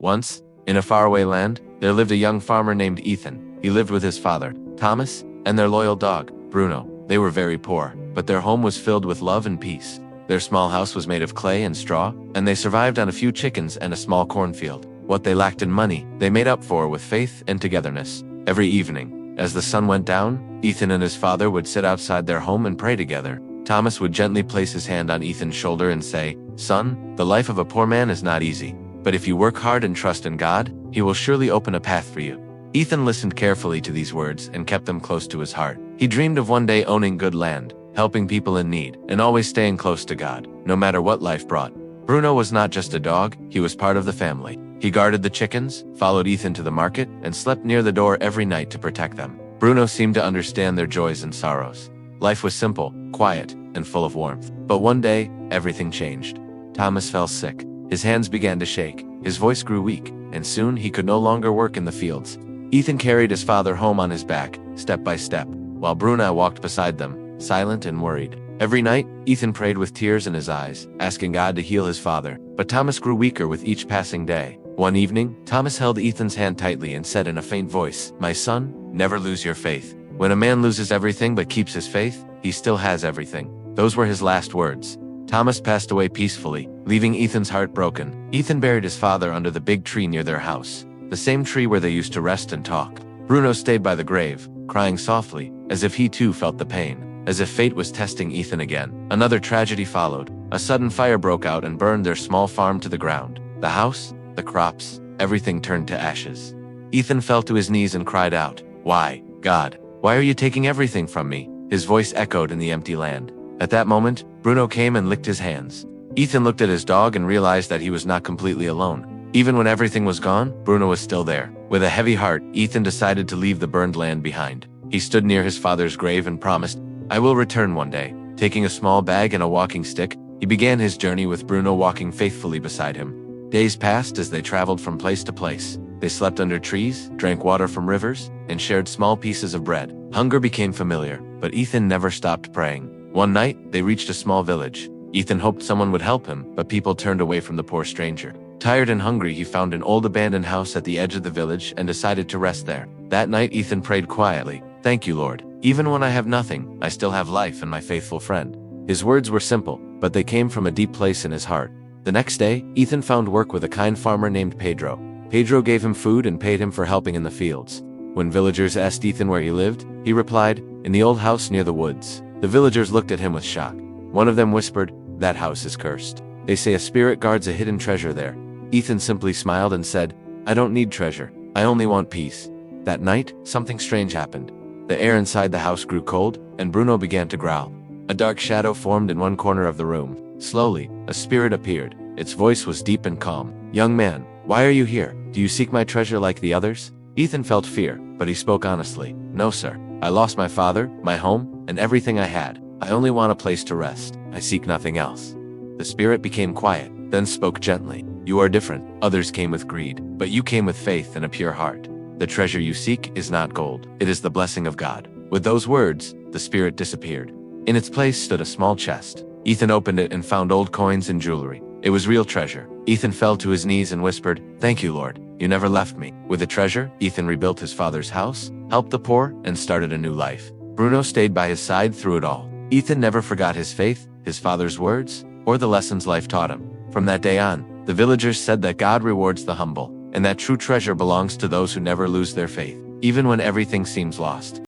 Once, in a faraway land, there lived a young farmer named Ethan. He lived with his father, Thomas, and their loyal dog, Bruno. They were very poor, but their home was filled with love and peace. Their small house was made of clay and straw, and they survived on a few chickens and a small cornfield. What they lacked in money, they made up for with faith and togetherness. Every evening, as the sun went down, Ethan and his father would sit outside their home and pray together. Thomas would gently place his hand on Ethan's shoulder and say, "Son, the life of a poor man is not easy. But if you work hard and trust in God, He will surely open a path for you." Ethan listened carefully to these words and kept them close to his heart. He dreamed of one day owning good land, helping people in need, and always staying close to God, no matter what life brought. Bruno was not just a dog, he was part of the family. He guarded the chickens, followed Ethan to the market, and slept near the door every night to protect them. Bruno seemed to understand their joys and sorrows. Life was simple, quiet, and full of warmth. But one day, everything changed. Thomas fell sick. His hands began to shake, his voice grew weak, and soon he could no longer work in the fields. Ethan carried his father home on his back, step by step, while Bruno walked beside them, silent and worried. Every night, Ethan prayed with tears in his eyes, asking God to heal his father. But Thomas grew weaker with each passing day. One evening, Thomas held Ethan's hand tightly and said in a faint voice, "My son, never lose your faith. When a man loses everything but keeps his faith, he still has everything." Those were his last words. Thomas passed away peacefully, leaving Ethan's heart broken. Ethan buried his father under the big tree near their house, the same tree where they used to rest and talk. Bruno stayed by the grave, crying softly, as if he too felt the pain. As if fate was testing Ethan again. Another tragedy followed. A sudden fire broke out and burned their small farm to the ground. The house, the crops, everything turned to ashes. Ethan fell to his knees and cried out, "Why, God? Why are you taking everything from me?" His voice echoed in the empty land. At that moment, Bruno came and licked his hands. Ethan looked at his dog and realized that he was not completely alone. Even when everything was gone, Bruno was still there. With a heavy heart, Ethan decided to leave the burned land behind. He stood near his father's grave and promised, "I will return one day." Taking a small bag and a walking stick, he began his journey with Bruno walking faithfully beside him. Days passed as they traveled from place to place. They slept under trees, drank water from rivers, and shared small pieces of bread. Hunger became familiar, but Ethan never stopped praying. One night, they reached a small village. Ethan hoped someone would help him, but people turned away from the poor stranger. Tired and hungry, he found an old abandoned house at the edge of the village and decided to rest there. That night, Ethan prayed quietly, "Thank you, Lord. Even when I have nothing, I still have life and my faithful friend." His words were simple, but they came from a deep place in his heart. The next day, Ethan found work with a kind farmer named Pedro. Pedro gave him food and paid him for helping in the fields. When villagers asked Ethan where he lived, he replied, "In the old house near the woods." The villagers looked at him with shock. One of them whispered, "That house is cursed. They say a spirit guards a hidden treasure there." Ethan simply smiled and said, "I don't need treasure. I only want peace." That night, something strange happened. The air inside the house grew cold, and Bruno began to growl. A dark shadow formed in one corner of the room. Slowly, a spirit appeared. Its voice was deep and calm. "Young man, why are you here? Do you seek my treasure like the others?" Ethan felt fear, but he spoke honestly. "No, sir. I lost my father, my home, and everything I had. I only want a place to rest. I seek nothing else." The spirit became quiet, then spoke gently. "You are different. Others came with greed, but you came with faith and a pure heart. The treasure you seek is not gold. It is the blessing of God." With those words, the spirit disappeared. In its place stood a small chest. Ethan opened it and found old coins and jewelry. It was real treasure. Ethan fell to his knees and whispered, "Thank you, Lord. You never left me." With the treasure, Ethan rebuilt his father's house, helped the poor, and started a new life. Bruno stayed by his side through it all. Ethan never forgot his faith, his father's words, or the lessons life taught him. From that day on, the villagers said that God rewards the humble, and that true treasure belongs to those who never lose their faith, even when everything seems lost.